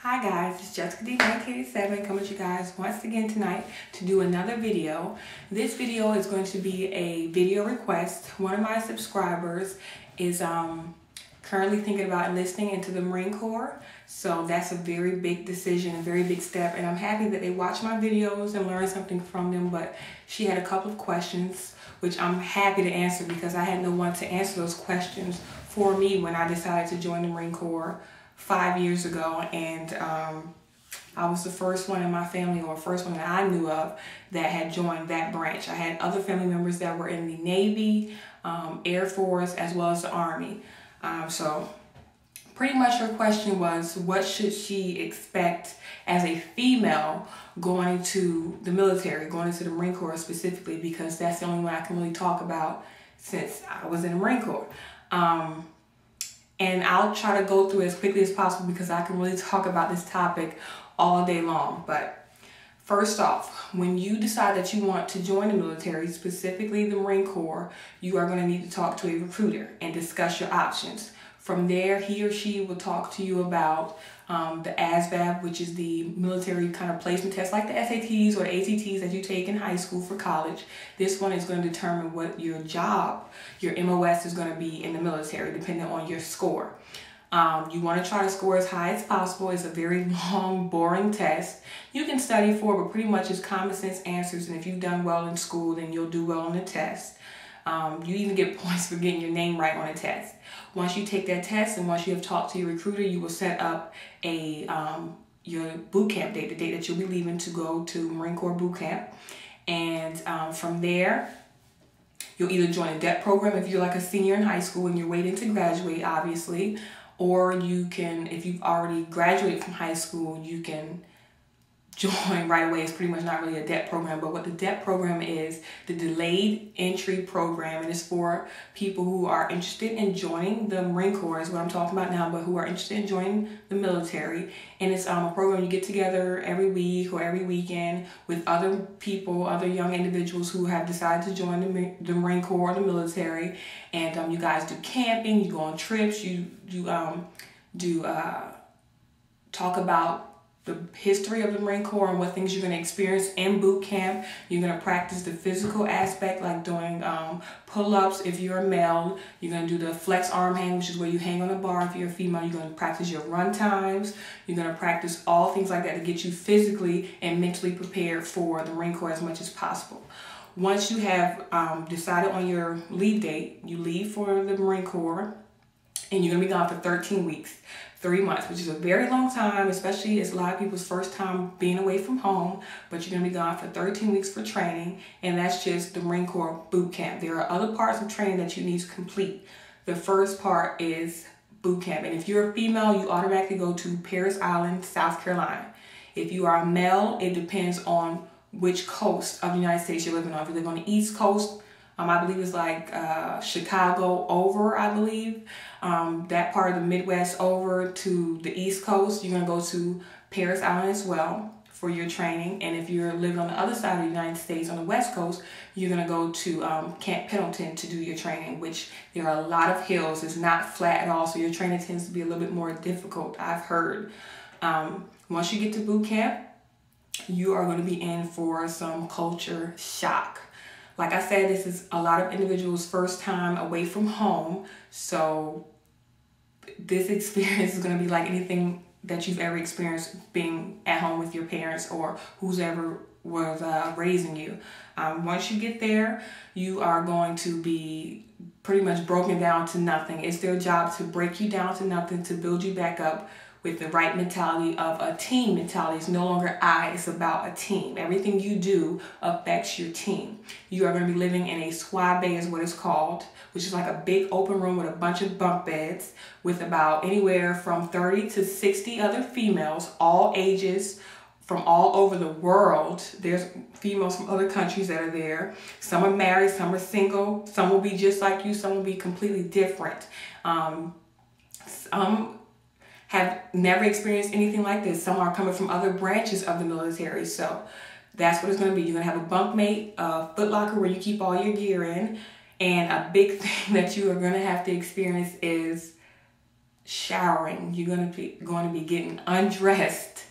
Hi guys, it's Jessica D1987 coming to you guys once again tonight to do another video. This video is going to be a video request. One of my subscribers is currently thinking about enlisting into the Marine Corps. So that's a very big decision, a very big step, and I'm happy that they watch my videos and learn something from them. But she had a couple of questions which I'm happy to answer because I had no one to answer those questions for me when I decided to join the Marine Corps 5 years ago, and I was the first one in my family, or first one that I knew of, that had joined that branch. I had other family members that were in the Navy, Air Force, as well as the Army. So pretty much her question was, what should she expect as a female going to the military, going into the Marine Corps specifically, because that's the only one I can really talk about since I was in the Marine Corps. And I'll try to go through as quickly as possible because I can really talk about this topic all day long. But first off, when you decide that you want to join the military, specifically the Marine Corps, you are going to need to talk to a recruiter and discuss your options. From there, he or she will talk to you about the ASVAB, which is the military kind of placement test, like the SATs or the ACTs that you take in high school for college. This one is going to determine what your job, your MOS, is going to be in the military, depending on your score. You want to try to score as high as possible. It's a very long, boring test. You can study for it, but pretty much it's common sense answers, and if you've done well in school, then you'll do well on the test. You even get points for getting your name right on a test. Once you take that test and once you have talked to your recruiter, you will set up a your boot camp date, the date that you'll be leaving to go to Marine Corps boot camp. And from there, you'll either join a DEP program if you're like a senior in high school and you're waiting to graduate, obviously, or you can, if you've already graduated from high school, you can join right away. It's pretty much not really a DEP program, but what the DEP program is, the delayed entry program, and it's for people who are interested in joining the Marine Corps, is what I'm talking about now, but who are interested in joining the military. And it's a program you get together every week or every weekend with other people, other young individuals who have decided to join the Marine Corps or the military. And you guys do camping, you go on trips, you talk about the history of the Marine Corps and what things you're going to experience in boot camp. You're going to practice the physical aspect, like doing pull-ups if you're a male. You're going to do the flex arm hang, which is where you hang on a bar if you're a female. You're going to practice your run times. You're going to practice all things like that to get you physically and mentally prepared for the Marine Corps as much as possible. Once you have decided on your leave date, you leave for the Marine Corps, and you're going to be gone for 13 weeks. 3 months, which is a very long time, especially it's a lot of people's first time being away from home, but you're gonna be gone for 13 weeks for training, and that's just the Marine Corps boot camp. There are other parts of training that you need to complete. The first part is boot camp, and if you're a female, you automatically go to Parris Island, South Carolina. If you are a male, it depends on which coast of the United States you're living on. If you live on the East Coast, I believe it's like Chicago over, I believe. That part of the Midwest over to the East Coast, you're going to go to Parris Island as well for your training. And if you're living on the other side of the United States, on the West Coast, you're going to go to Camp Pendleton to do your training, which there are a lot of hills. It's not flat at all, so your training tends to be a little bit more difficult, I've heard. Once you get to boot camp, you are going to be in for some culture shock. Like I said, this is a lot of individuals' first time away from home, so this experience is going to be like anything that you've ever experienced being at home with your parents or who's ever was raising you. Once you get there, you are going to be pretty much broken down to nothing. It's their job to break you down to nothing, to build you back up with the right mentality of a team mentality. It's no longer I, it's about a team. Everything you do affects your team. You are going to be living in a squad bay is what it's called, which is like a big open room with a bunch of bunk beds with about anywhere from 30 to 60 other females, all ages, from all over the world. There's females from other countries that are there. Some are married, some are single, some will be just like you, some will be completely different. Some have never experienced anything like this. Some are coming from other branches of the military. So that's what it's going to be. You're going to have a bunkmate, a footlocker where you keep all your gear in. And a big thing that you are going to have to experience is showering. You're going to be getting undressed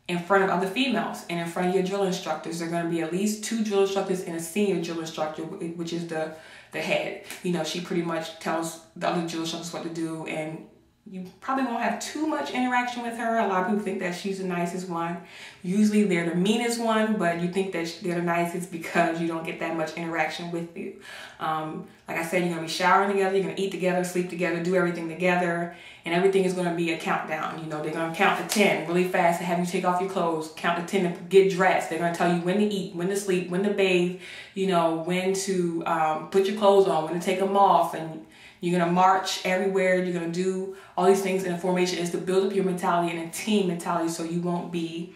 in front of other females and in front of your drill instructors. There are going to be at least 2 drill instructors and a senior drill instructor, which is the head. You know, she pretty much tells the other drill instructors what to do, and you probably won't have too much interaction with her. A lot of people think that she's the nicest one. Usually they're the meanest one, but you think that they're the nicest because you don't get that much interaction with you. Like I said, you're going to be showering together, you're going to eat together, sleep together, do everything together, and everything is going to be a countdown. You know, they're going to count to 10 really fast and have you take off your clothes, count to 10 to get dressed. They're going to tell you when to eat, when to sleep, when to bathe, you know, when to put your clothes on, when to take them off, and you're going to march everywhere. You're going to do all these things in a formation. Is to build up your mentality and a team mentality, so you won't be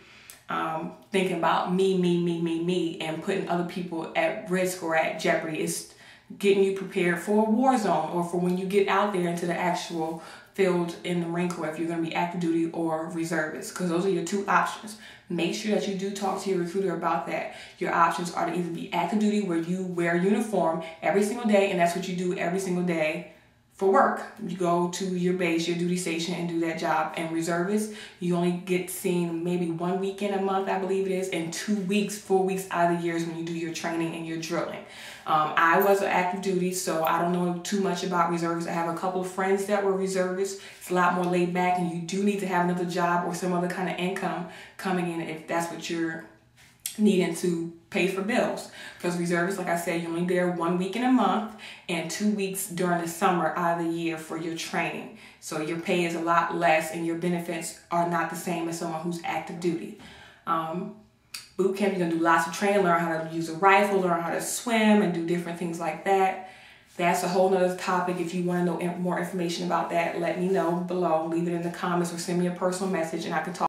thinking about me, and putting other people at risk or at jeopardy. It's getting you prepared for a war zone, or for when you get out there into the actual field in the Marine Corps, if you're going to be active duty or reservist, because those are your 2 options. Make sure that you do talk to your recruiter about that. Your options are to either be active duty, where you wear a uniform every single day, and that's what you do every single day for work. You go to your base, your duty station, and do that job. And reservists, you only get seen maybe 1 weekend a month, I believe it is, and 2 weeks, 4 weeks out of the years when you do your training and your drilling. I was an active duty, so I don't know too much about reservists. I have a couple of friends that were reservists. It's a lot more laid back, and you do need to have another job or some other kind of income coming in if that's what you're needing to pay for bills. Because reservists, like I said, you're only there 1 week in a month and 2 weeks during the summer out of the year for your training. So your pay is a lot less and your benefits are not the same as someone who's active duty. Boot camp, you're going to do lots of training, learn how to use a rifle, learn how to swim, and do different things like that. That's a whole nother topic. If you want to know more information about that, let me know below. Leave it in the comments or send me a personal message and I can talk